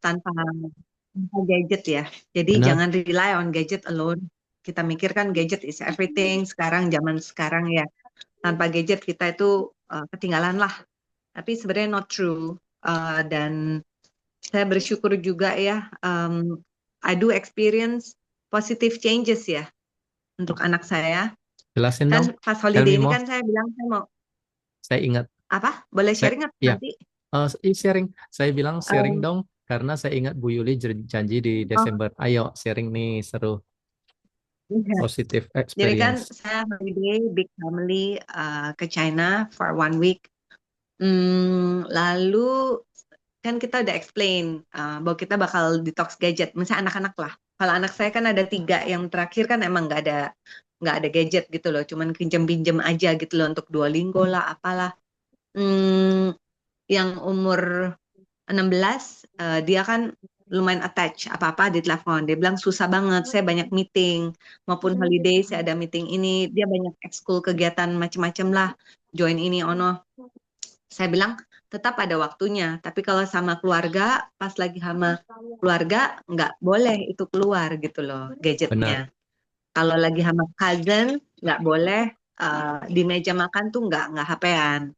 tanpa gadget ya. Jadi Benar. jangan rely on gadget alone. Kita mikirkan gadget is everything sekarang, zaman sekarang ya. Tanpa gadget kita itu ketinggalan lah. Tapi sebenarnya not true. Dan saya bersyukur juga ya, I do experience positive changes ya untuk anak saya. Jelasin Kan dong. pas Tell holiday me ini more. kan saya bilang saya mau Saya ingat. apa? Boleh Saya, sharing nggak ya, nanti? sharing. Saya bilang sharing Um, dong. Karena saya ingat Bu Yuli janji di oh, Desember. Ayo sharing nih seru. iya. Positive Jadi kan experience. saya holiday big family ke China for 1 week. Lalu kan kita udah explain bahwa kita bakal detox gadget. Misalnya anak-anak lah. Kalau anak saya kan ada 3, yang terakhir kan emang nggak ada gadget gitu loh. Cuman pinjem-pinjem aja gitu loh untuk Duolingo lah, apalah. Hmm, yang umur 16, dia kan lumayan attach apa-apa di telepon. Dia bilang susah banget, saya banyak meeting, maupun holiday saya ada meeting ini, dia banyak ekskul kegiatan macem-macem lah, join ini ono. Saya bilang tetap ada waktunya, tapi kalau sama keluarga, pas lagi sama keluarga nggak boleh itu keluar gitu loh gadgetnya. Benar. Kalau lagi sama cousin nggak boleh, di meja makan tuh nggak HP-an.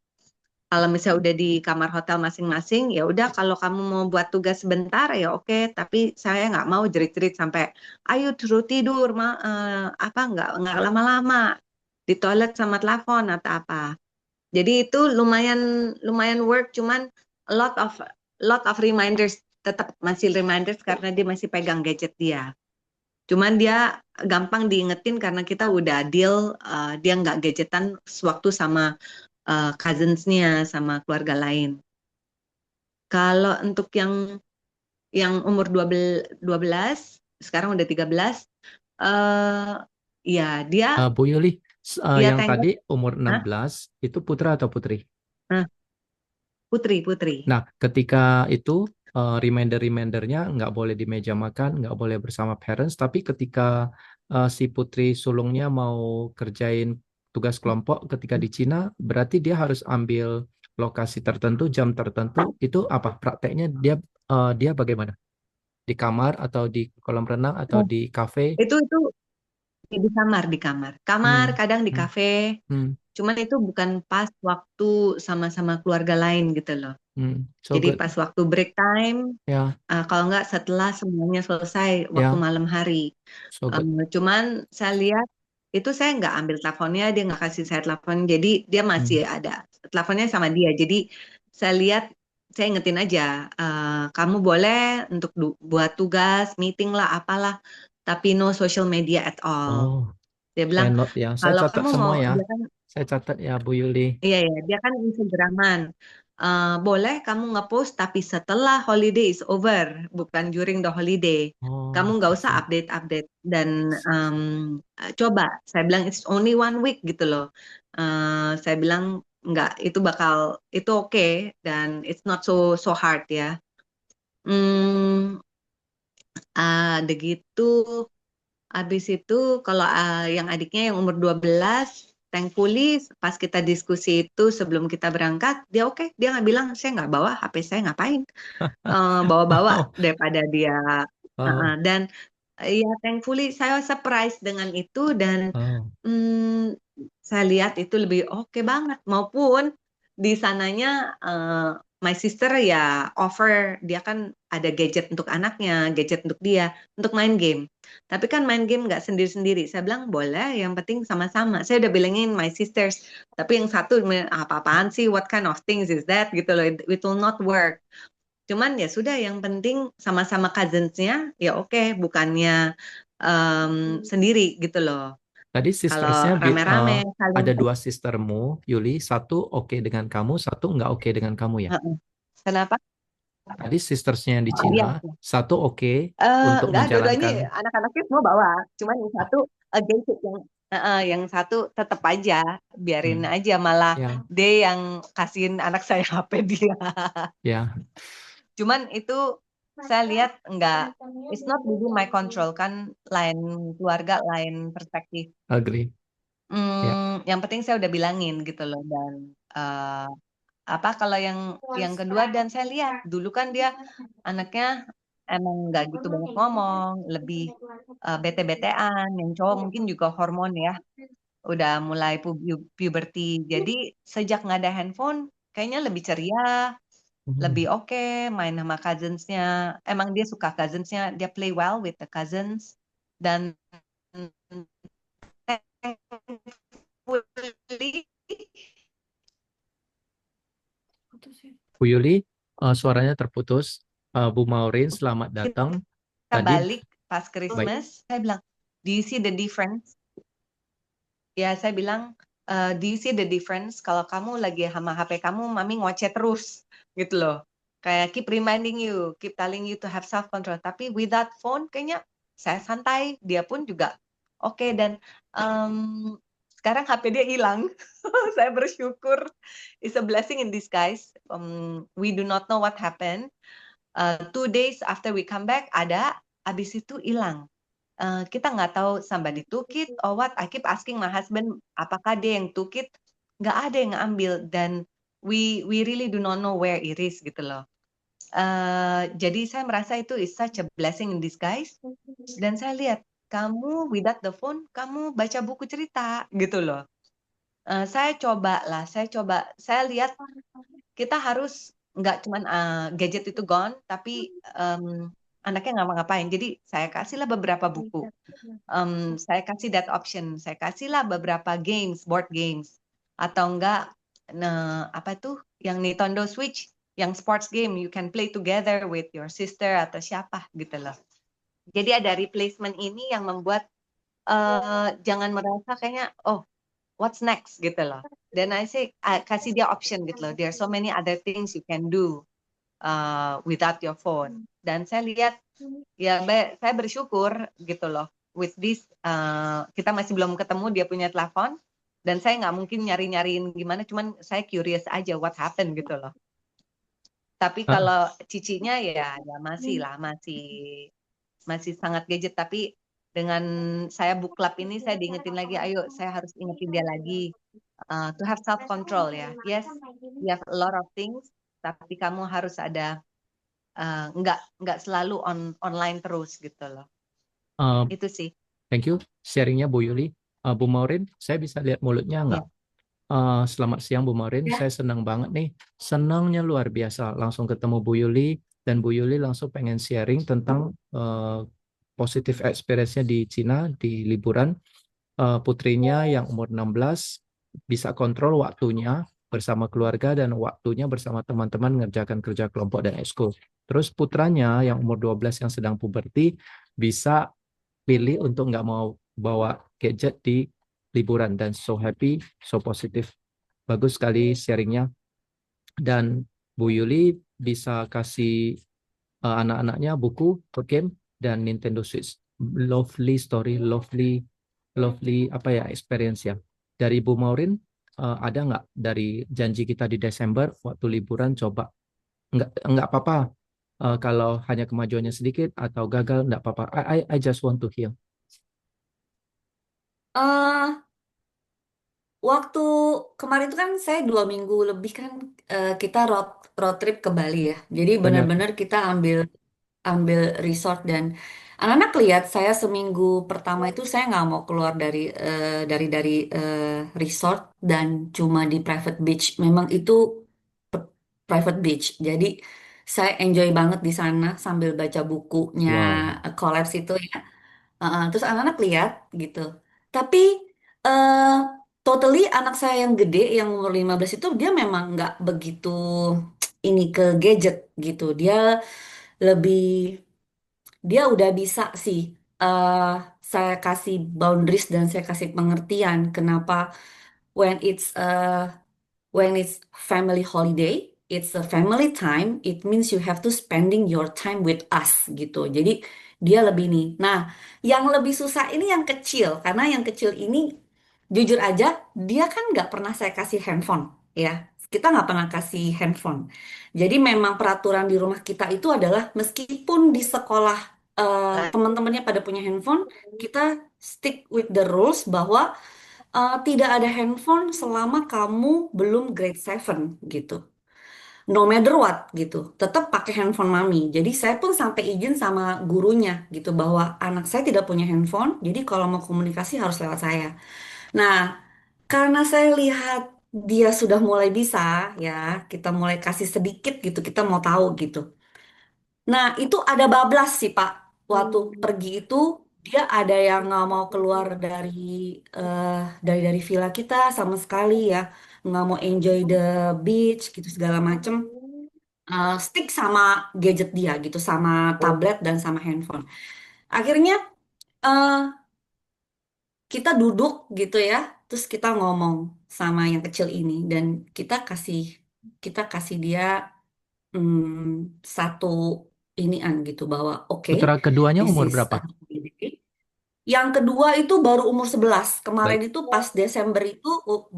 Kalau misalnya udah di kamar hotel masing-masing, ya udah kalau kamu mau buat tugas sebentar ya oke, tapi saya nggak mau jerit-jerit sampai ayo suruh tidur, apa nggak lama-lama di toilet sama telepon atau apa. Jadi itu lumayan lumayan work, cuman a lot of reminders, tetap masih reminders karena dia masih pegang gadget dia. Cuman dia gampang diingetin karena kita udah deal, dia nggak gadgetan sewaktu sama cousins-nya sama keluarga lain. Kalau untuk yang umur 12, sekarang udah 13, eh ya dia Bu Yuli, dia yang tengok. tadi umur enam Hah? belas itu putra atau putri? Nah, putri. Nah, ketika itu reminder-remindernya nggak boleh di meja makan, nggak boleh bersama parents, tapi ketika si putri sulungnya mau kerjain tugas kelompok ketika di Cina, berarti dia harus ambil lokasi tertentu, jam tertentu. Itu apa prakteknya? Dia bagaimana? Di kamar atau di kolam renang atau Oh, di kafe? itu di kamar Hmm, kadang di hmm, kafe. hmm, Cuman itu bukan pas waktu sama-sama keluarga lain gitu loh. So Jadi good. pas waktu break time, Ya, kalau nggak setelah semuanya selesai waktu ya, malam hari. so good. Cuman saya lihat itu saya nggak ambil teleponnya, dia nggak kasih saya telepon, jadi dia masih Hmm, ada teleponnya sama dia. Jadi saya lihat, saya ingetin aja, kamu boleh untuk buat tugas, meeting lah, apalah, tapi no social media at all. Oh, Dia saya bilang note ya. Saya kalau catat kamu mau, semua ya. dia kan, Saya catat ya, Bu Yuli. iya ya, dia kan Instagraman. Boleh kamu ngepost tapi setelah holiday is over, bukan during the holiday. Kamu Oh, nggak I usah see. update-update dan coba. Saya bilang it's only 1 week gitu loh. Saya bilang nggak, itu oke dan it's not so so hard ya. Hmm, ada gitu. Habis itu kalau yang adiknya yang umur 12, thankfully pas kita diskusi itu sebelum kita berangkat, dia oke, dia nggak bilang saya nggak bawa HP, saya ngapain bawa-bawa Oh, daripada dia. oh, Dan ya thankfully saya surprise dengan itu, dan oh. saya lihat itu lebih oke banget. Maupun di sananya, my sister ya offer, dia kan ada gadget untuk anaknya, gadget untuk dia untuk main game. Tapi kan main game nggak sendiri-sendiri. Saya bilang boleh, yang penting sama-sama. Saya udah bilangin my sisters. Tapi yang satu apa-apaan sih? What kind of things is that? Gitu loh. It will not work. Cuman ya sudah, yang penting sama-sama cousins-nya ya oke, bukannya sendiri gitu loh. Tadi Kalau sistersnya rame-rame saling. ada dua sistermu, Yuli. Satu oke dengan kamu, satu nggak oke dengan kamu ya. Heeh. Kenapa? Tadi sistersnya yang di Cina, Iya. satu oke untuk Enggak, dua-duanya menjalankan. anak-anaknya semua bawa. Cuman yang Oh, satu gadget, yang satu tetap aja biarin hmm, aja, malah ya, dia yang kasihin anak saya HP dia. ya, Cuman itu saya lihat enggak, it's not within my control kan, lain keluarga, lain perspektif. agree. Ya, Yang penting saya udah bilangin gitu loh, dan eh, apa kalau yang kedua, dan saya lihat dulu kan dia anaknya emang nggak gitu banyak ngomong, lebih bete-betean. Yang cowok mungkin juga hormon ya, udah mulai puberty. Jadi sejak nggak ada handphone, kayaknya lebih ceria, lebih Hmm. oke main sama cousinsnya. Emang dia suka cousinsnya, dia play well with the cousins. Dan thankfully Bu Yuli, suaranya terputus. Bu Maureen, selamat datang. kita Tadi balik pas baik. Christmas, saya bilang, do you see the difference? Ya, saya bilang, do you see the difference kalau kamu lagi sama HP kamu, mami ngoceh terus, gitu loh. Kayak keep reminding you, keep telling you to have self control. Tapi without phone, kayaknya saya santai, dia pun juga oke. Dan sekarang HP dia hilang. Saya bersyukur, it's a blessing in disguise. We do not know what happened. 2 days after we come back, ada, abis itu hilang. Kita nggak tahu somebody took it or what. I keep asking my husband, apakah dia yang took it? Nggak ada yang ngambil, dan we really do not know where it is gitu loh. Jadi saya merasa itu is such a blessing in disguise. Dan saya lihat kamu without the phone, kamu baca buku cerita gitu loh. Saya lihat kita harus nggak cuman gadget itu gone, tapi anaknya nggak ngapain. Jadi saya kasihlah beberapa buku. Saya kasih that option. Saya kasihlah beberapa games, board games, atau enggak, nah, apa tuh yang Nintendo Switch, yang sports game, you can play together with your sister atau siapa gitu loh. Jadi ada replacement ini yang membuat jangan merasa kayaknya, oh, what's next gitu loh. Dan kasih dia option gitu loh. There are so many other things you can do without your phone. Dan saya lihat, ya saya bersyukur gitu loh. With this, kita masih belum ketemu, dia punya telepon, dan saya nggak mungkin nyari-nyariin gimana, cuman saya curious aja what happened gitu loh. Tapi Uh, kalau cicinya ya masih lah, masih sangat gadget. Tapi dengan saya book club ini, saya diingetin lagi, ayo saya harus ingetin dia lagi to have self control ya. Yes, you have a lot of things, tapi kamu harus ada, nggak selalu online terus gitu loh. uh, Itu sih. thank you sharingnya Bu Yuli. Bu Maureen, saya bisa lihat mulutnya nggak? Ya. Selamat siang Bu Maureen, saya senang banget nih. Senangnya luar biasa langsung ketemu Bu Yuli, dan Bu Yuli langsung pengen sharing tentang positive experience-nya di Cina di liburan. Putrinya yang umur 16 bisa kontrol waktunya bersama keluarga dan waktunya bersama teman-teman mengerjakan kerja kelompok dan ekskul. Terus putranya yang umur 12 yang sedang puberti bisa pilih untuk nggak mau bawa gadget di liburan, dan so happy, so positif. Bagus sekali sharingnya. Dan Bu Yuli bisa kasih anak-anaknya buku, board game, dan Nintendo Switch. Lovely story, lovely apa ya experience ya. Dari Bu Maureen, ada nggak dari janji kita di Desember waktu liburan, coba nggak apa-apa. Kalau hanya kemajuannya sedikit atau gagal nggak apa-apa. I just want to hear. eh Waktu kemarin itu kan saya 2 minggu lebih kan, kita road trip ke Bali ya. Jadi Benar. benar-benar kita ambil ambil resort, dan anak-anak lihat saya seminggu pertama itu saya nggak mau keluar dari resort dan cuma di private beach. Memang itu p- private beach. Jadi saya enjoy banget di sana sambil baca bukunya Wow. Collapse itu ya. Terus anak-anak lihat gitu. Tapi eh totally anak saya yang gede yang umur 15 itu dia memang nggak begitu ini ke gadget gitu. Lebih Dia udah bisa sih, eh saya kasih boundaries dan saya kasih pengertian kenapa when it's when it's family holiday, it's a family time, it means you have to spending your time with us gitu. Jadi dia lebih nih. Nah, yang lebih susah ini yang kecil, karena yang kecil ini jujur aja dia kan nggak pernah saya kasih handphone ya. Kita nggak pernah kasih handphone. Jadi memang peraturan di rumah kita itu adalah meskipun di sekolah teman-temannya pada punya handphone, kita stick with the rules bahwa tidak ada handphone selama kamu belum grade 7 gitu. no matter what gitu, tetap pakai handphone mami. Jadi saya pun sampai izin sama gurunya gitu bahwa anak saya tidak punya handphone, jadi kalau mau komunikasi harus lewat saya. Nah, karena saya lihat dia sudah mulai bisa, ya kita mulai kasih sedikit gitu, kita mau tahu gitu. Nah, itu ada bablas sih Pak. Waktu pergi itu dia ada yang nggak mau keluar eh, dari villa kita sama sekali ya, nggak mau enjoy the beach gitu segala macem. Stick sama gadget dia gitu, sama tablet dan sama handphone. Akhirnya eh, kita duduk gitu ya, terus kita ngomong sama yang kecil ini dan kita kasih kita kasih dia satu inian gitu bahwa oke, Putra keduanya this umur is berapa? a activity. Yang kedua itu baru umur 11. Kemarin Baik. itu pas Desember itu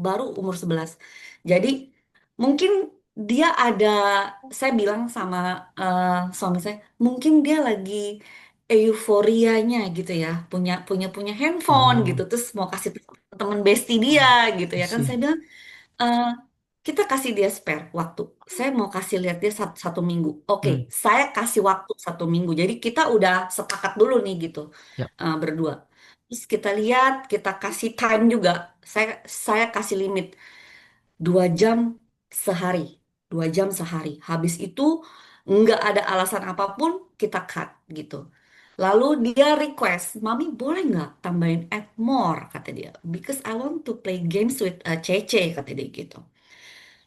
baru umur 11. Jadi mungkin dia ada, saya bilang sama suami saya, mungkin dia lagi euforianya gitu ya, punya punya punya handphone gitu, Oh, terus mau kasih temen bestie dia gitu I ya kan. Saya see. bilang, "Eh, kita kasih dia spare waktu. Saya mau kasih lihat dia satu minggu. Oke, Hmm, saya kasih waktu 1 minggu. Jadi kita udah sepakat dulu nih gitu ya. berdua. Terus kita lihat, kita kasih time juga. Saya kasih limit 2 jam sehari, 2 jam sehari. Habis itu nggak ada alasan apapun kita cut gitu. Lalu dia request, Mami boleh nggak tambahin add more kata dia, because I want to play games with Cece kata dia gitu.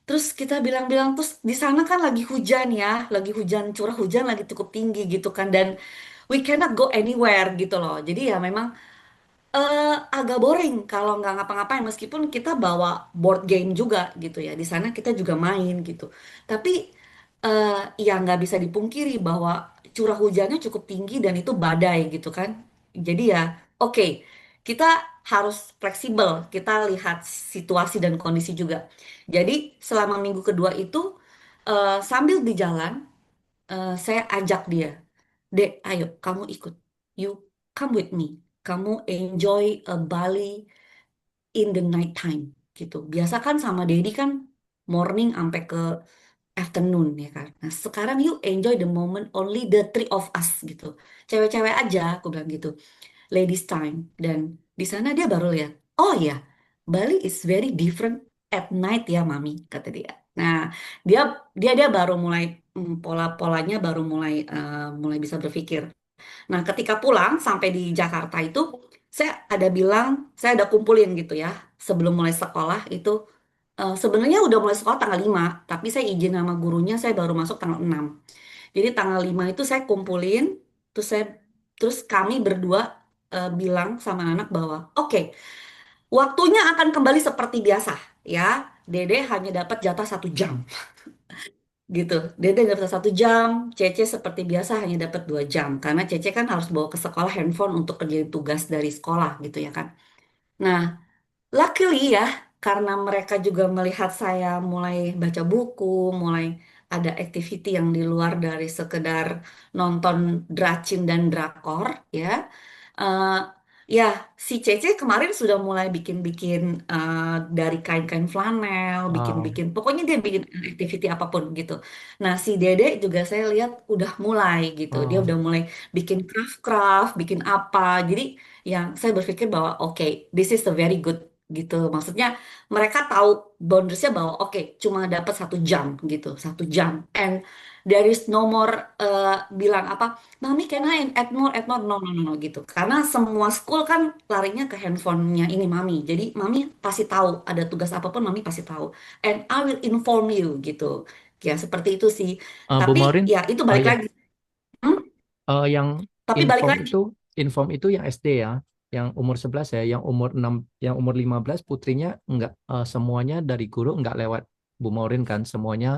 Terus kita bilang-bilang, terus di sana kan lagi hujan ya, lagi hujan, curah hujan lagi cukup tinggi gitu kan, dan we cannot go anywhere gitu loh. Jadi ya memang agak boring kalau nggak ngapa-ngapain, meskipun kita bawa board game juga gitu ya. Di sana kita juga main gitu. Tapi eh, ya nggak bisa dipungkiri bahwa curah hujannya cukup tinggi dan itu badai gitu kan. Jadi ya oke, kita harus fleksibel. Kita lihat situasi dan kondisi juga. Jadi selama minggu kedua itu sambil di jalan saya ajak dia, Dek, ayo kamu ikut. You come with me. Kamu enjoy Bali in the night time gitu. Biasa kan sama Dedi kan morning sampai ke afternoon ya kan. Nah, sekarang you enjoy the moment only the three of us gitu. Cewek-cewek aja, aku bilang gitu. Ladies time. Dan di sana dia baru lihat, oh ya, Bali is very different at night ya, Mami, kata dia. Nah, dia dia baru mulai pola-polanya baru mulai bisa berpikir. Nah, ketika pulang sampai di Jakarta itu, saya ada kumpulin gitu ya, sebelum mulai sekolah itu, sebenarnya udah mulai sekolah tanggal 5, tapi saya izin sama gurunya, saya baru masuk tanggal 6. Jadi tanggal 5 itu saya kumpulin, terus terus kami berdua bilang sama anak bahwa, oke, waktunya akan kembali seperti biasa, ya. Dede hanya dapat jatah 1 jam gitu. Dede dapat 1 jam, Cece seperti biasa hanya dapat 2 jam karena Cece kan harus bawa ke sekolah handphone untuk kerjain tugas dari sekolah gitu ya kan. Nah, luckily ya, karena mereka juga melihat saya mulai baca buku, mulai ada activity yang di luar dari sekedar nonton dracin dan drakor, ya. Eh, ya, si Cece kemarin sudah mulai bikin-bikin dari kain-kain flanel, Wow. bikin-bikin, pokoknya dia bikin activity apapun gitu. Nah, si Dede juga saya lihat udah mulai gitu, dia Oh, udah mulai bikin craft-craft, bikin apa. Jadi yang saya berpikir bahwa oke, this is a very good gitu. Maksudnya mereka tahu boundariesnya bahwa oke, cuma dapat 1 jam gitu, 1 jam. And there is no more bilang apa, Mami can I add more, no, no, no, no gitu. Karena semua school kan larinya ke handphonenya ini Mami. Jadi Mami pasti tahu ada tugas apapun Mami pasti tahu. And I will inform you gitu. Ya seperti itu sih. Bu Tapi Maureen, ya itu oh balik ya, lagi. Hmm? yang Tapi balik lagi. inform itu yang SD ya, yang umur 11 ya, yang umur 6, yang umur 15 putrinya enggak, semuanya dari guru enggak lewat Bu Maureen kan, semuanya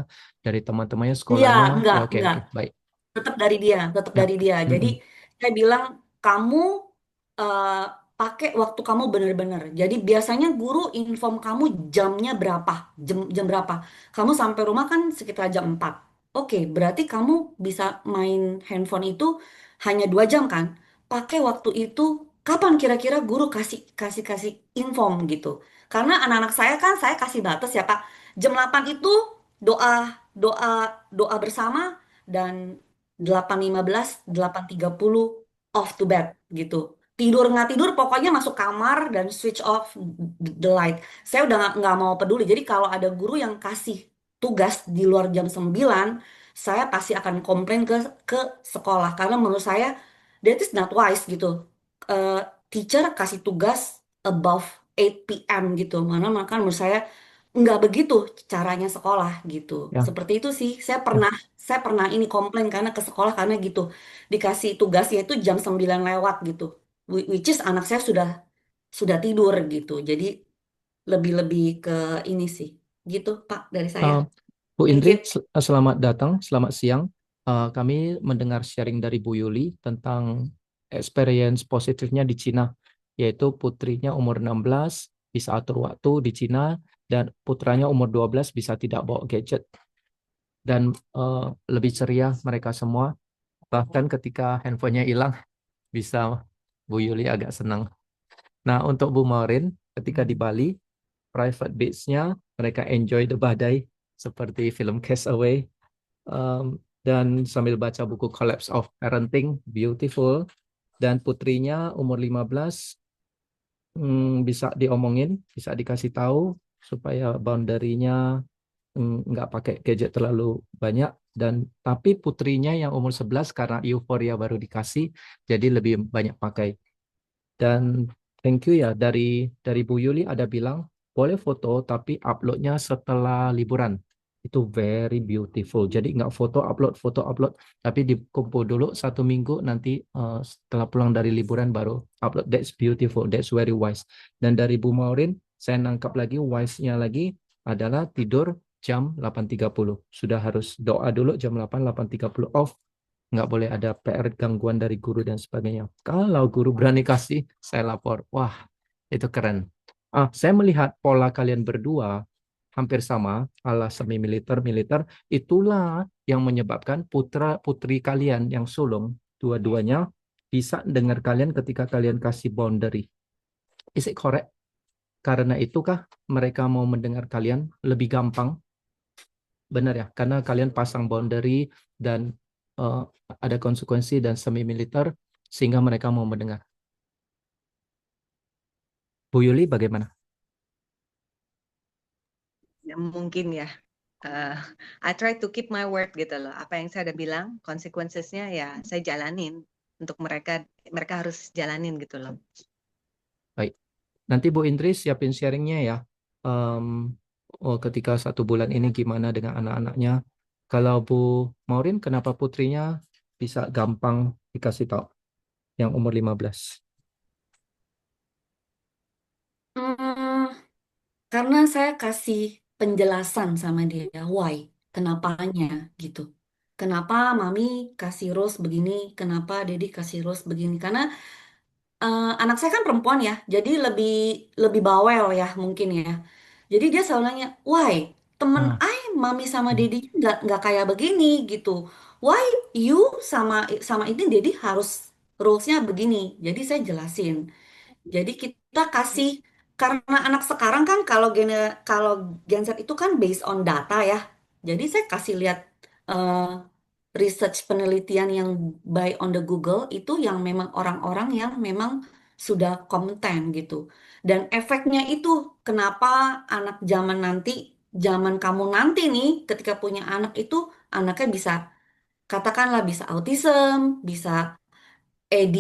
dari teman-temannya Iya, sekolahnya. Ya, enggak, oke enggak. oke, baik. Tetap dari dia, tetap Ya. dari dia. Jadi Mm-mm. saya bilang kamu eh, pakai waktu kamu benar-benar. Jadi biasanya guru inform kamu jamnya berapa, jam jam berapa. Kamu sampai rumah kan sekitar jam 4. Oke, berarti kamu bisa main handphone itu hanya 2 jam kan? Pakai waktu itu kapan kira-kira guru kasih kasih kasih inform gitu. Karena anak-anak saya kan saya kasih batas ya Pak. Jam 8 itu doa doa doa bersama dan 8.15, 8.30 off to bed gitu. Tidur nggak tidur pokoknya masuk kamar dan switch off the light. Saya udah nggak mau peduli. Jadi kalau ada guru yang kasih tugas di luar jam 9, saya pasti akan komplain ke sekolah karena menurut saya that is not wise gitu. Eh, Teacher kasih tugas above 8 p.m. gitu. Mana makan menurut saya nggak begitu caranya sekolah gitu. Ya, Seperti itu sih. Saya ya. pernah saya pernah ini komplain karena ke sekolah karena gitu. Dikasih tugasnya itu jam 9 lewat gitu. Which is anak saya sudah tidur gitu. Jadi lebih-lebih ke ini sih. Gitu, Pak, dari saya. Uh, Bu Thank you. Indri, selamat datang, selamat siang. Kami mendengar sharing dari Bu Yuli tentang experience positifnya di Cina, yaitu putrinya umur 16 bisa atur waktu di Cina, dan putranya umur 12 bisa tidak bawa gadget. Dan lebih ceria mereka semua, bahkan ketika handphonenya hilang, bisa Bu Yuli agak senang. Nah, untuk Bu Maureen, ketika di Bali, private beach-nya mereka enjoy the badai seperti film Castaway, dan sambil baca buku Collapse of Parenting, beautiful. Dan putrinya umur 15, bisa diomongin, bisa dikasih tahu supaya boundary-nya nggak pakai gadget terlalu banyak. Dan tapi putrinya yang umur 11 karena euforia baru dikasih, jadi lebih banyak pakai. Dan thank you ya, dari Bu Yuli ada bilang boleh foto tapi uploadnya setelah liburan. Itu very beautiful. Jadi nggak foto upload, tapi dikumpul dulu 1 minggu, nanti setelah pulang dari liburan baru upload. That's beautiful, that's very wise. Dan dari Bu Maureen, saya nangkap lagi wise-nya lagi adalah tidur jam 8.30. Sudah harus doa dulu jam 8, 8.30 off. Nggak boleh ada PR gangguan dari guru dan sebagainya. Kalau guru berani kasih, saya lapor. Wah, itu keren. Saya melihat pola kalian berdua hampir sama, ala semi militer. Itulah yang menyebabkan putra putri kalian yang sulung dua-duanya bisa dengar kalian ketika kalian kasih boundary. Is it correct? Karena itukah mereka mau mendengar kalian lebih gampang? Benar ya, karena kalian pasang boundary dan uh, ada konsekuensi dan semi militer sehingga mereka mau mendengar. Bu Yuli bagaimana? Ya, mungkin ya. eh, I try to keep my word gitu loh. Apa yang saya udah bilang, consequences-nya ya saya jalanin. Untuk mereka, mereka harus jalanin gitu loh. Baik, nanti Bu Indri siapin sharingnya ya. Ketika 1 bulan ini gimana dengan anak-anaknya. Kalau Bu Maureen, kenapa putrinya bisa gampang dikasih tahu yang umur 15? Hmm, karena saya kasih penjelasan sama dia, why, kenapanya gitu. Kenapa mami kasih rules begini, kenapa Dedi kasih rules begini. Karena anak saya kan perempuan ya, jadi lebih lebih bawel ya mungkin ya. Jadi dia selalu nanya, why temen Ah, mami sama hmm, Dedi nggak kayak begini gitu. Why you sama sama ini Dedi harus rulesnya begini. Jadi saya jelasin. Jadi kita kasih karena anak sekarang kan kalau Gen Z itu kan based on data ya. Jadi saya kasih lihat eh, research penelitian yang by on the Google itu yang memang orang-orang yang memang sudah kompeten gitu. Dan efeknya itu kenapa anak zaman kamu nanti nih ketika punya anak itu anaknya bisa katakanlah bisa autism, bisa AD,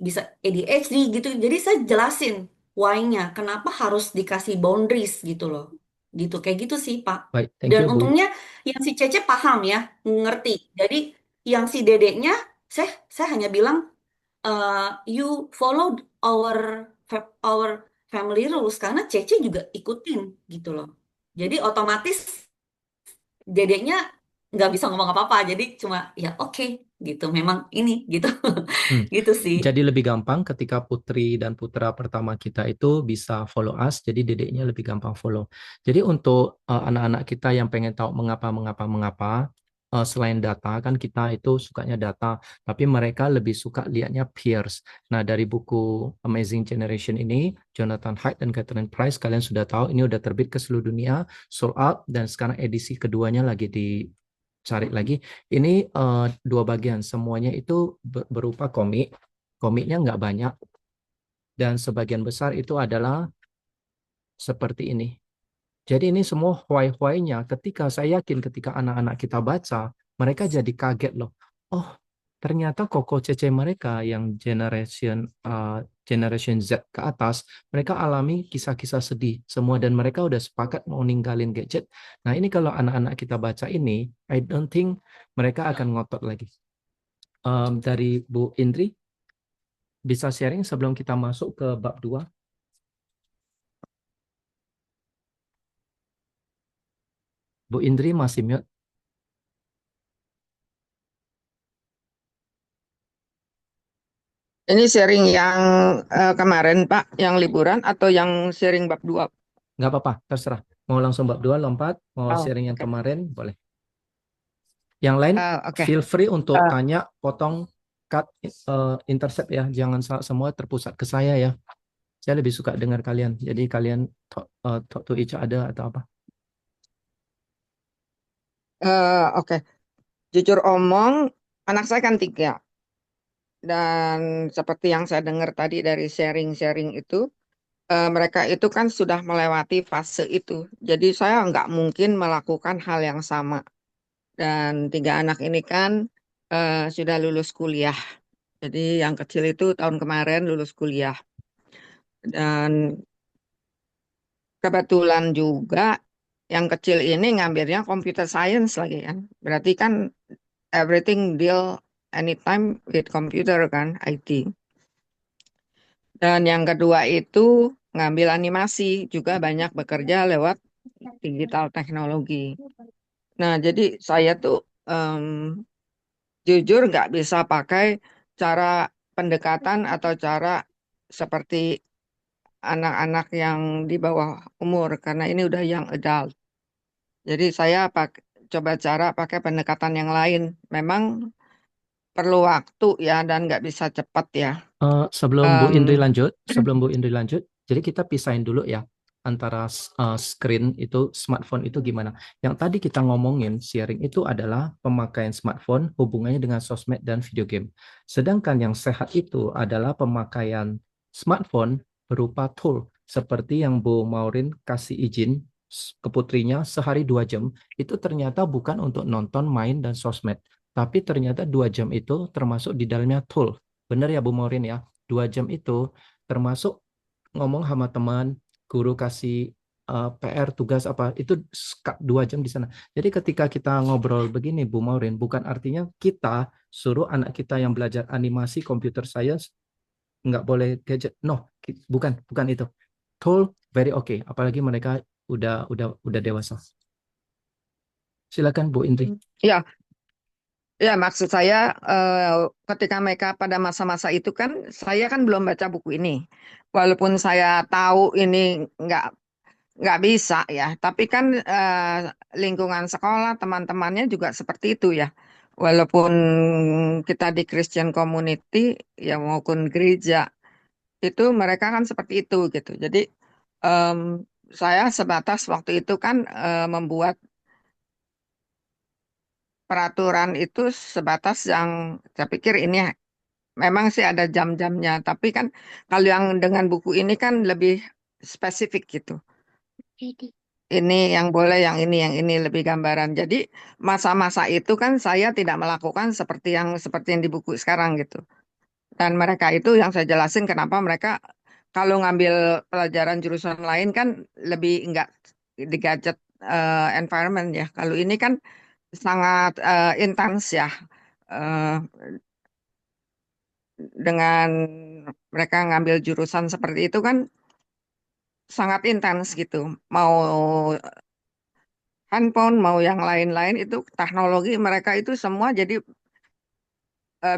bisa ADHD gitu. Jadi saya jelasin why-nya, kenapa harus dikasih boundaries gitu loh. Gitu, kayak gitu sih, Pak. baik, thank Dan you Bu. untungnya yang si Cece paham ya, ngerti. Jadi yang si dedeknya, saya hanya bilang, you follow our our family rules karena Cece juga ikutin gitu loh. Jadi otomatis dedeknya nggak bisa ngomong apa-apa. Jadi cuma ya oke gitu. Memang ini gitu, Hmm. gitu sih. Jadi lebih gampang ketika putri dan putra pertama kita itu bisa follow us, jadi dedeknya lebih gampang follow. Jadi untuk anak-anak kita yang pengen tahu mengapa, selain data, kan kita itu sukanya data, tapi mereka lebih suka lihatnya peers. Nah, dari buku Amazing Generation ini, Jonathan Haidt dan Catherine Price, kalian sudah tahu ini udah terbit ke seluruh dunia, sold out, dan sekarang edisi keduanya lagi dicari lagi. Ini dua bagian, semuanya itu berupa komik. Komiknya nggak banyak, dan sebagian besar itu adalah seperti ini. Jadi ini semua why-why-nya ketika saya yakin ketika anak-anak kita baca, mereka jadi kaget loh. Oh, ternyata Koko Cece mereka yang generation Z ke atas, mereka alami kisah-kisah sedih semua dan mereka udah sepakat mau ninggalin gadget. Nah, ini kalau anak-anak kita baca ini, I don't think mereka akan ngotot lagi. Dari Bu Indri, bisa sharing sebelum kita masuk ke bab 2? Bu Indri masih mute. Ini sharing yang kemarin Pak, yang liburan atau yang sharing bab 2? Nggak apa-apa, terserah. Mau langsung bab 2 lompat, mau Oh, sharing yang oke. kemarin, boleh. Yang lain, Oke. feel free untuk Eh, tanya, potong, cut, intercept ya. Jangan semua terpusat ke saya ya. Saya lebih suka dengar kalian. Jadi kalian talk to each other atau apa. oke. Jujur omong, anak saya kan 3. Dan seperti yang saya dengar tadi dari sharing-sharing itu, mereka itu kan sudah melewati fase itu. Jadi saya nggak mungkin melakukan hal yang sama. Dan 3 anak ini kan sudah lulus kuliah. Jadi yang kecil itu tahun kemarin lulus kuliah. Dan kebetulan juga yang kecil ini ngambilnya computer science lagi kan. Berarti kan everything deal anytime with computer kan, IT. Dan yang kedua itu ngambil animasi, juga banyak bekerja lewat digital teknologi. Nah, jadi saya tuh jujur nggak bisa pakai cara pendekatan atau cara seperti anak-anak yang di bawah umur, karena ini udah young adult. Jadi saya coba cara pakai pendekatan yang lain. Memang perlu waktu ya dan nggak bisa cepat ya. Em, Sebelum Bu Indri lanjut, jadi kita pisahin dulu ya antara screen itu, smartphone itu gimana. Yang tadi kita ngomongin sharing itu adalah pemakaian smartphone hubungannya dengan sosmed dan video game. Sedangkan yang sehat itu adalah pemakaian smartphone berupa tool seperti yang Bu Maureen kasih izin ke putrinya sehari 2 jam, itu ternyata bukan untuk nonton, main, dan sosmed. Tapi ternyata 2 jam itu termasuk di dalamnya tool. Benar ya Bu Maureen ya, 2 jam itu termasuk ngomong sama teman, guru kasih PR, tugas apa, itu 2 jam di sana. Jadi ketika kita ngobrol begini Bu Maureen, bukan artinya kita suruh anak kita yang belajar animasi, computer science, nggak boleh gadget. No, bukan, bukan itu. Tool very okay, apalagi mereka udah dewasa. Silakan Bu Indri. ya, ya maksud saya ketika mereka pada masa-masa itu kan saya kan belum baca buku ini. Walaupun saya tahu ini nggak nggak bisa ya, tapi kan lingkungan sekolah teman-temannya juga seperti itu ya. Walaupun kita di Christian community ya maupun gereja itu mereka kan seperti itu gitu. Jadi em, saya sebatas waktu itu kan membuat peraturan itu sebatas yang saya pikir ini memang sih ada jam-jamnya, tapi kan kalau yang dengan buku ini kan lebih spesifik gitu. Ini yang boleh, yang ini lebih gambaran. Jadi masa-masa itu kan saya tidak melakukan seperti yang di buku sekarang gitu. Dan mereka itu yang saya jelasin kenapa mereka kalau ngambil pelajaran jurusan lain kan lebih enggak di gadget environment ya. Kalau ini kan sangat intens ya. Eh, dengan mereka ngambil jurusan seperti itu kan sangat intens gitu. Mau handphone, mau yang lain-lain itu teknologi mereka itu semua jadi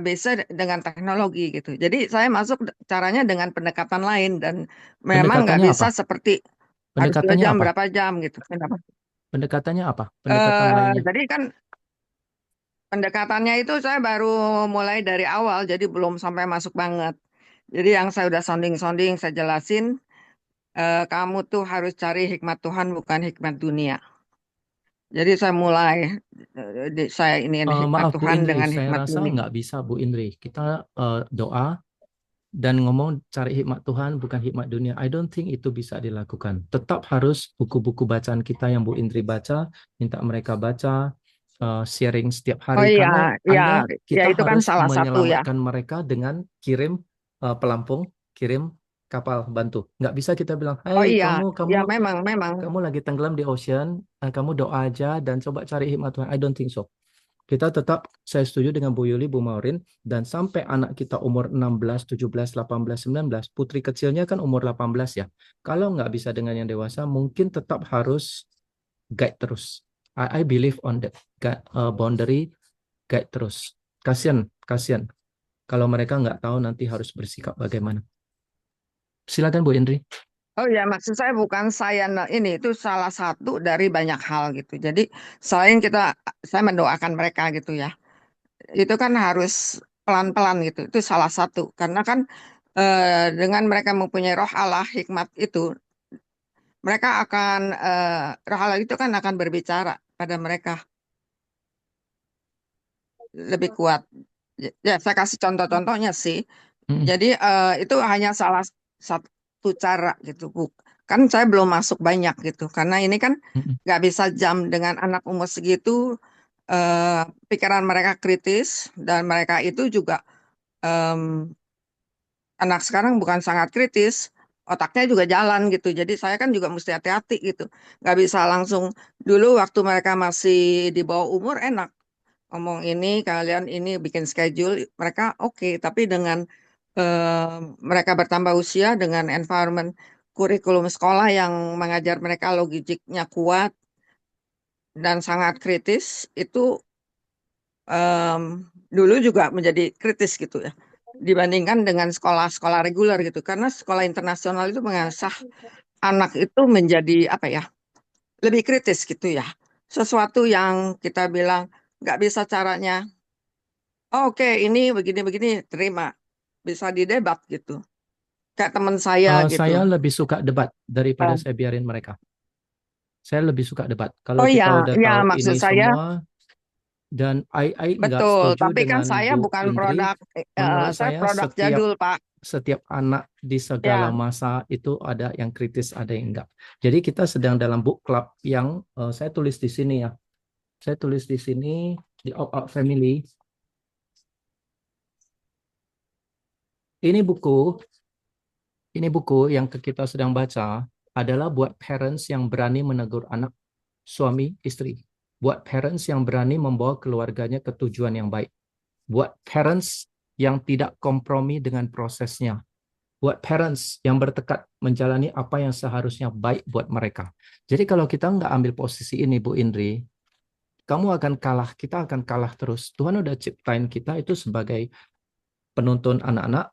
bisa dengan teknologi gitu. Jadi saya masuk caranya dengan pendekatan lain dan memang nggak Pendekatannya bisa apa? seperti harus dua Pendekatannya jam apa? berapa jam gitu. Kenapa? Pendekatannya apa? Pendekatan lainnya. Jadi kan pendekatannya itu saya baru mulai dari awal, jadi belum sampai masuk banget. Jadi yang saya udah sounding-sounding, saya jelasin, kamu tuh harus cari hikmat Tuhan, bukan hikmat dunia. Jadi saya mulai, saya ini hikmat Maaf Bu Tuhan Indri, dengan saya hikmat rasa dunia. nggak bisa Bu Indri. Kita doa dan ngomong cari hikmat Tuhan bukan hikmat dunia. I don't think itu bisa dilakukan. Tetap harus buku-buku bacaan kita yang Bu Indri baca, minta mereka baca, sharing setiap Oh hari. iya, Karena ya, ya kita itu kan harus salah satu ya. menyelamatkan mereka dengan kirim pelampung, kirim kapal bantu. Nggak bisa kita bilang, Oh hey iya, kamu ya memang. kamu lagi tenggelam di ocean, kamu doa aja dan coba cari hikmat Tuhan. I don't think so. Kita tetap, saya setuju dengan Bu Yuli, Bu Maureen, dan sampai anak kita umur 16, 17, 18, 19, putri kecilnya kan umur 18 ya. Kalau nggak bisa dengan yang dewasa, mungkin tetap harus guide terus. I believe on that. Boundary, guide terus. Kasian. Kalau mereka nggak tahu nanti harus bersikap bagaimana. Silakan Bu Indri. Oh ya, maksud saya bukan ini itu salah satu dari banyak hal gitu. Jadi selain saya mendoakan mereka gitu ya, itu kan harus pelan-pelan gitu. Itu salah satu karena kan dengan mereka mempunyai Roh Allah hikmat itu, mereka akan Roh Allah itu kan akan berbicara pada mereka lebih kuat. Ya, saya kasih contoh-contohnya sih. Mm-mm, Jadi itu hanya salah satu cara gitu, Bu. Kan saya belum masuk banyak gitu, karena ini kan mm-mm. nggak bisa jam dengan anak umur segitu. Pikiran mereka kritis dan mereka itu juga em, anak sekarang bukan sangat kritis, otaknya juga jalan gitu. Jadi saya kan juga mesti hati-hati gitu. Nggak bisa langsung dulu waktu mereka masih di bawah umur enak ngomong ini kalian ini bikin schedule mereka oke, tapi dengan mereka bertambah usia dengan environment kurikulum sekolah yang mengajar mereka logiknya kuat dan sangat kritis itu em, dulu juga menjadi kritis gitu ya dibandingkan dengan sekolah-sekolah reguler gitu karena sekolah internasional itu mengasah anak itu menjadi apa ya lebih kritis gitu ya sesuatu yang kita bilang nggak bisa caranya. Oke, ini begini-begini, terima. Bisa didebat gitu. Kayak teman saya gitu. Saya lebih suka debat daripada Eh, saya biarin mereka. Saya lebih suka debat. Kalau Oh kita ya, udah ya tahu maksud ini saya semua, dan I nggak betul. setuju Tapi kan dengan saya Bu bukan Indri. produk, Menurut saya saya produk setiap jadul, Pak. setiap anak di segala Ya, masa itu ada yang kritis, ada yang enggak. Jadi kita sedang dalam book club yang saya tulis di sini ya. Saya tulis di sini di Opt Out Family. Ini buku, ini buku yang kita sedang baca adalah buat parents yang berani menegur anak, suami, istri. Buat parents yang berani membawa keluarganya ke tujuan yang baik. Buat parents yang tidak kompromi dengan prosesnya. Buat parents yang bertekad menjalani apa yang seharusnya baik buat mereka. Jadi kalau kita nggak ambil posisi ini, Bu Indri, kamu akan kalah, kita akan kalah terus. Tuhan udah ciptain kita itu sebagai penuntun anak-anak,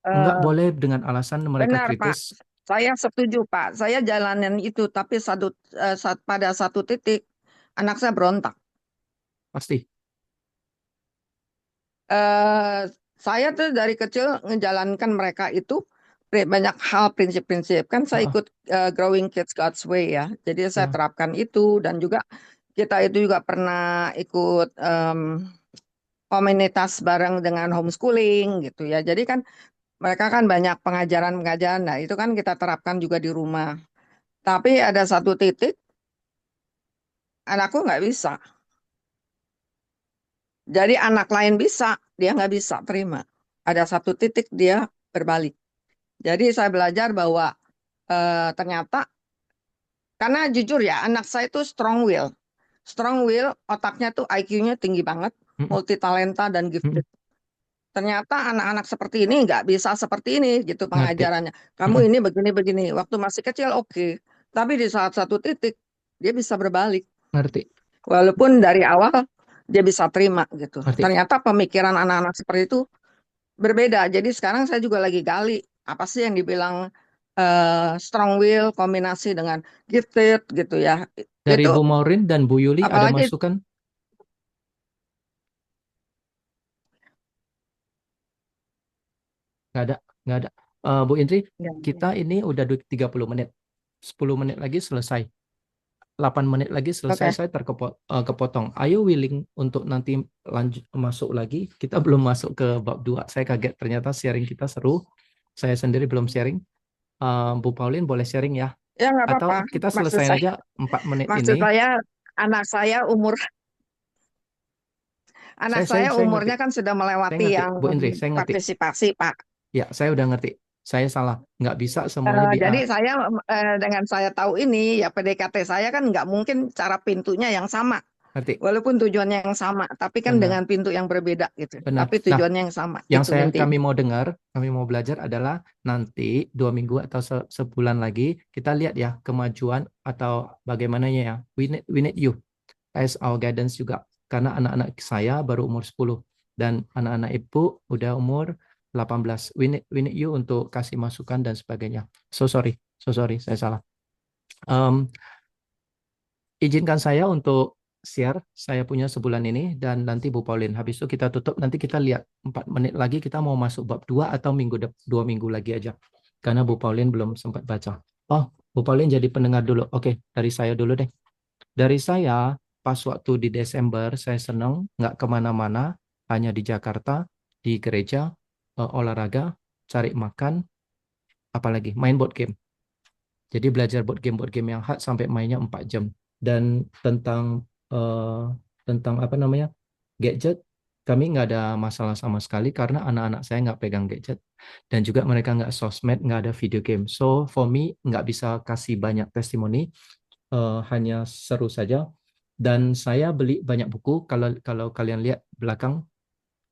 nggak eh, boleh dengan alasan mereka benar, Pak. kritis, Saya setuju, Pak. Saya jalanin itu, tapi pada satu titik anak saya berontak. pasti. eh saya tuh dari kecil ngejalankan mereka itu banyak hal prinsip-prinsip kan saya Ah, ikut Growing Kids God's Way ya jadi saya ya. terapkan itu dan juga kita itu juga pernah ikut komunitas bareng dengan homeschooling gitu ya jadi kan mereka kan banyak pengajaran-pengajaran nah itu kan kita terapkan juga di rumah tapi ada satu titik anakku nggak bisa jadi anak lain bisa dia nggak bisa terima ada satu titik dia berbalik. Jadi saya belajar bahwa ternyata karena jujur ya anak saya itu strong will. Strong will otaknya tuh IQ-nya tinggi banget, Mm, multi talenta dan mm, gifted. Ternyata anak-anak seperti ini nggak bisa seperti ini gitu ngerti. pengajarannya. Kamu Mm, ini begini-begini. Waktu masih kecil oke. Tapi di saat satu titik dia bisa berbalik. ngerti, Walaupun dari awal dia bisa terima gitu. ngerti. Ternyata pemikiran anak-anak seperti itu berbeda. Jadi sekarang saya juga lagi gali apa sih yang dibilang strong will kombinasi dengan gifted gitu ya. Dari Itu Bu Maureen dan Bu Yuli ada apalagi masukan? nggak ada, nggak ada. Bu Indri, Nggak ada. kita ini udah 30 menit. 10 menit lagi selesai. 8 menit lagi selesai, Oke. saya kepotong. Are you willing untuk nanti lanjut masuk lagi? Kita belum masuk ke bab 2. Saya kaget ternyata sharing kita seru. Saya sendiri belum sharing. Bu Pauline boleh sharing ya? Ya nggak Atau apa-apa. kita Maksud selesaiin saya, aja 4 menit maksud ini. saya anak saya Saya ngerti. umurnya kan sudah Saya melewati ngerti. yang Bu Indri, saya ngerti. partisipasi, Pak. Ya, saya udah ngerti. Saya salah. Nggak bisa semuanya Jadi saya dengan saya tahu ini ya PDKT saya kan nggak mungkin cara pintunya yang sama, ngerti. walaupun tujuannya yang sama, tapi kan Benar. dengan pintu yang berbeda gitu. Benar. Tapi Nah, tujuannya yang sama. yang Itu intinya. kami mau dengar, kami mau belajar adalah nanti 2 minggu atau sebulan lagi kita lihat ya kemajuan atau bagaimananya ya. We need you as our guidance juga. Karena anak-anak saya baru umur 10 dan anak-anak ibu udah umur 18. We need you untuk kasih masukan dan sebagainya. So sorry, saya salah. Izinkan saya untuk share saya punya sebulan ini dan nanti Bu Pauline. Habis itu kita tutup, nanti kita lihat 4 menit lagi kita mau masuk bab 2 atau 2 minggu lagi aja. Karena Bu Pauline belum sempat baca. Oh, Bu Pauline jadi pendengar dulu. Oke, dari saya dulu deh. Dari saya, pas waktu di Desember, saya senang nggak kemana-mana, hanya di Jakarta, di gereja, olahraga, cari makan, apalagi main board game. Jadi belajar board game yang hard sampai mainnya 4 jam. Dan tentang apa namanya gadget, kami nggak ada masalah sama sekali karena anak-anak saya nggak pegang gadget dan juga mereka nggak sosmed, nggak ada video game. So for me nggak bisa kasih banyak testimoni, hanya seru saja. Dan saya beli banyak buku. Kalau kalian lihat belakang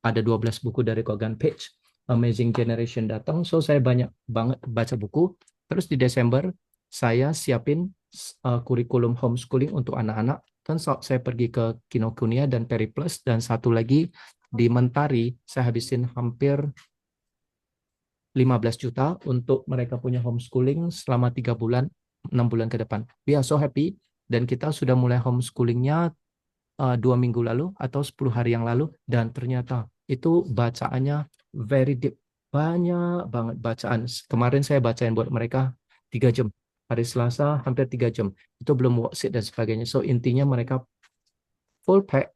ada 12 buku dari Kogan Page. Amazing Generation datang, so saya banyak banget baca buku. Terus di Desember saya siapin kurikulum homeschooling untuk anak-anak. Dan saya pergi ke Kinokuniya dan Periplus, dan satu lagi di Mentari saya habisin hampir 15 juta untuk mereka punya homeschooling selama 3 bulan, 6 bulan ke depan. We are so happy, dan kita sudah mulai homeschoolingnya 2 minggu lalu atau 10 hari yang lalu, dan ternyata itu bacaannya very deep, banyak banget bacaan. Kemarin saya bacain buat mereka 3 jam, hari Selasa hampir 3 jam, itu belum worksheet dan sebagainya. So intinya mereka full pack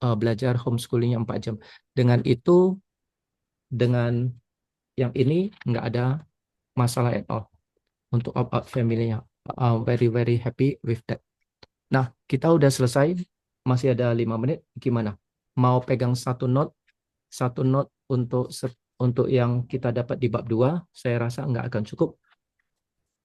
belajar homeschoolingnya 4 jam. Dengan itu, dengan yang ini nggak ada masalah at all untuk opt-out family-nya. Very very happy with that. Nah, kita udah selesai, masih ada 5 menit. Gimana? Mau pegang satu note untuk yang kita dapat di bab 2, saya rasa nggak akan cukup.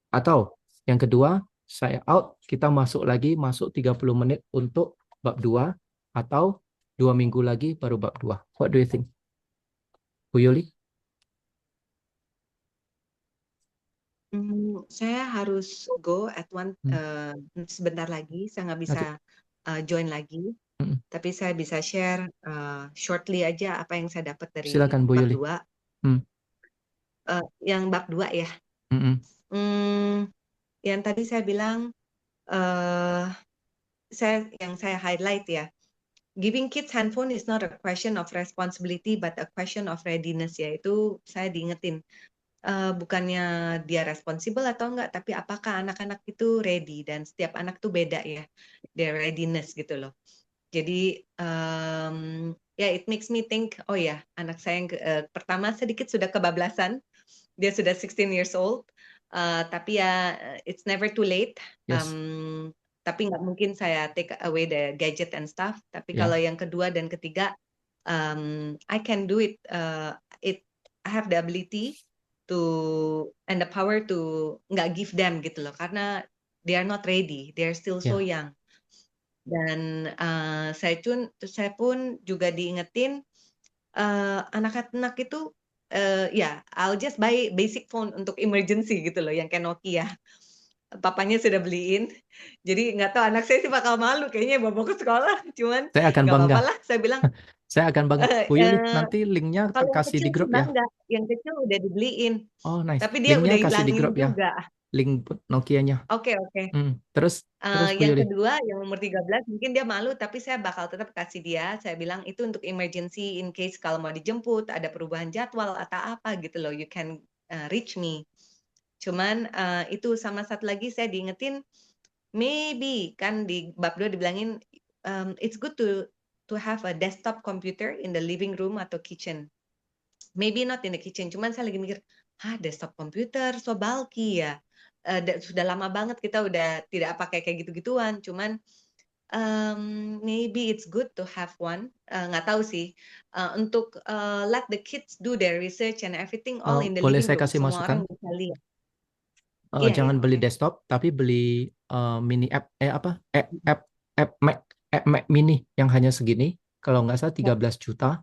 Atau yang kedua, saya out, kita masuk 30 menit untuk bab 2, atau 2 minggu lagi baru bab 2. What do you think? Bu Yuli? Saya harus go at one sebentar lagi. Saya nggak bisa join lagi. Tapi saya bisa share shortly aja apa yang saya dapat dari Silakan, Bu bab Yuli. 2. Yang bab 2 ya. Yang tadi saya bilang, yang saya highlight ya, giving kids handphone is not a question of responsibility but a question of readiness, ya. Itu saya diingetin. Bukannya dia responsible atau enggak, tapi apakah anak-anak itu ready, dan setiap anak tuh beda ya, their readiness gitu loh. Jadi ya it makes me think, oh ya, anak saya yang pertama sedikit sudah kebablasan, dia sudah 16 years old, tapi ya it's never too late. Yes. Tapi nggak mungkin saya take away the gadget and stuff. Tapi kalau yang kedua dan ketiga, I can do it. I have the ability to and the power to nggak give them gitu loh, karena they are not ready, they are still so young. Dan saya pun juga diingetin anak-anak itu I'll just buy basic phone untuk emergency gitu loh, yang kayak Nokia. Papanya sudah beliin, jadi nggak tahu anak saya sih bakal malu kayaknya bawa ke sekolah, cuman saya akan nggak bangga. apa-apa lah, saya bilang. Saya akan bangga. Bu Yuli, nanti linknya Kalau kasih di grup ya. Bangga, yang kecil udah dibeliin. Oh nice. Tapi dia linknya udah kasih di hilangin grup ya. juga. link Nokia-nya. Oke. Terus Bu Yang Yuli. kedua, yang umur 13, mungkin dia malu, tapi saya bakal tetap kasih dia. Saya bilang itu untuk emergency, in case kalau mau dijemput, ada perubahan jadwal atau apa gitu loh, you can reach me. Cuman itu sama satu lagi saya diingetin, maybe kan di bab 2 dibilangin, it's good to have a desktop computer in the living room atau kitchen. Maybe not in the kitchen, cuman saya lagi mikir, desktop computer so bulky ya. Sudah lama banget kita udah tidak pakai kayak gitu-gituan, cuman maybe it's good to have one. Nggak tahu sih. Untuk let the kids do their research and everything all in the Boleh living saya room. kasih Semua orang masukan? bisa lihat. Jangan beli Oke. desktop, tapi beli mini app, app Mac mini yang hanya segini. Kalau nggak salah 13 juta.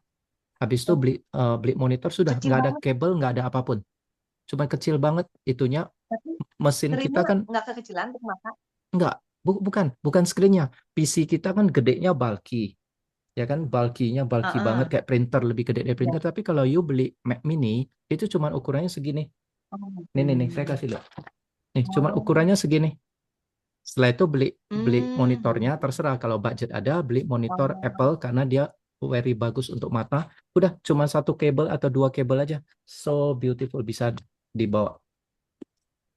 Habis itu beli monitor sudah, Kecil nggak ada banget, kabel, nggak ada apapun. Cuma kecil banget itunya. tapi Mesin kita screen-nya kan nggak kekecilan untuk mata. nggak, bukan screen-nya. PC kita kan gedenya bulky. Ya kan, bulky banget kayak printer, lebih gede dari Ya. printer. Tapi kalau you beli Mac mini, itu cuma ukurannya segini. Nih, saya kasih lihat. Nih, cuma ukurannya segini. Setelah itu beli monitornya, terserah kalau budget ada, beli monitor Apple karena dia very bagus untuk mata. Udah cuma satu kabel atau 2 kabel aja. So beautiful, bisa dibawa.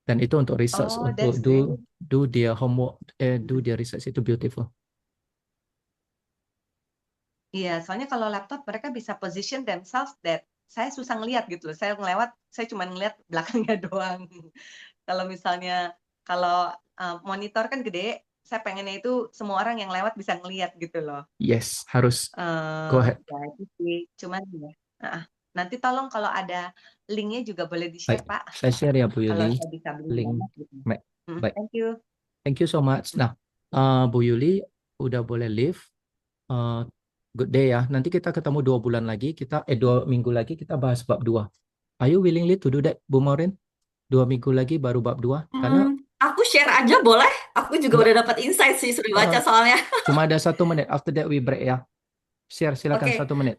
Dan itu untuk research, untuk That's great. do dia homework, do dia research, itu beautiful. Iya, soalnya kalau laptop mereka bisa position themselves that saya susah ngelihat gitu loh. Saya ngelewat, saya cuma ngelihat belakangnya doang. Kalau misalnya monitor kan gede, saya pengennya itu semua orang yang lewat bisa ngelihat gitu loh. Yes, harus. Go ahead. Ya itu sih. Cuman ya, nanti tolong kalau ada linknya juga boleh di-share, Baik, Pak. saya share ya Bu Kalau Yuli, saya bisa beli link banyak gitu. Mac. Baik, Thank you. thank you so much. Nah, Bu Yuli udah boleh leave. Good day ya. Nanti kita ketemu 2 bulan lagi. 2 minggu lagi kita bahas bab 2. Are you willingly to do that, Bu Maureen? 2 minggu lagi baru bab 2. Karena Aku share aja boleh. Aku juga enggak, udah dapat insight sih, sudah baca soalnya. cuma ada 1 menit. After that we break ya. Share, silakan Oke, 1 menit.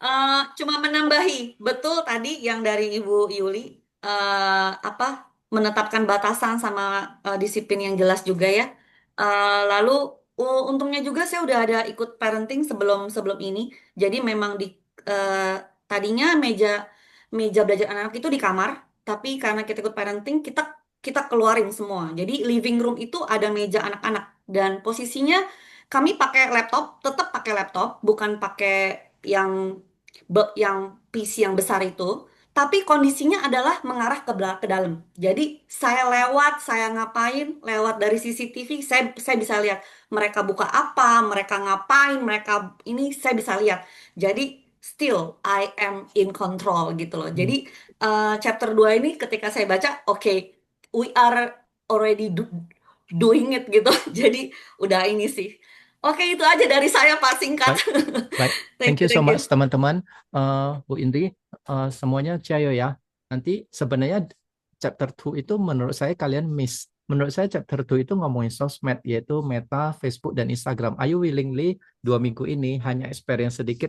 Cuma menambahi, betul tadi yang dari Ibu Yuli, menetapkan batasan sama disiplin yang jelas juga ya. Lalu untungnya juga saya udah ada ikut parenting sebelum ini. Jadi memang tadinya meja belajar anak itu di kamar, tapi karena kita ikut parenting, kita keluarin semua. Jadi living room itu ada meja anak-anak dan posisinya kami pakai laptop, tetap pakai laptop, bukan pakai yang PC yang besar itu, tapi kondisinya adalah mengarah ke dalam. Jadi saya ngapain, lewat dari CCTV, saya bisa lihat mereka buka apa, mereka ngapain, mereka ini saya bisa lihat. Jadi still I am in control gitu loh. Jadi chapter 2 ini ketika saya baca, oke, we are already doing it gitu. Jadi udah ini sih. Oke, itu aja dari saya Pak, singkat. Baik. Thank you so much teman-teman. Bu Indri, semuanya cayo ya. Nanti sebenarnya chapter 2 itu menurut saya kalian miss. Menurut saya chapter 2 itu ngomongin sosmed, yaitu Meta, Facebook, dan Instagram. Are you willingly 2 minggu ini hanya experience sedikit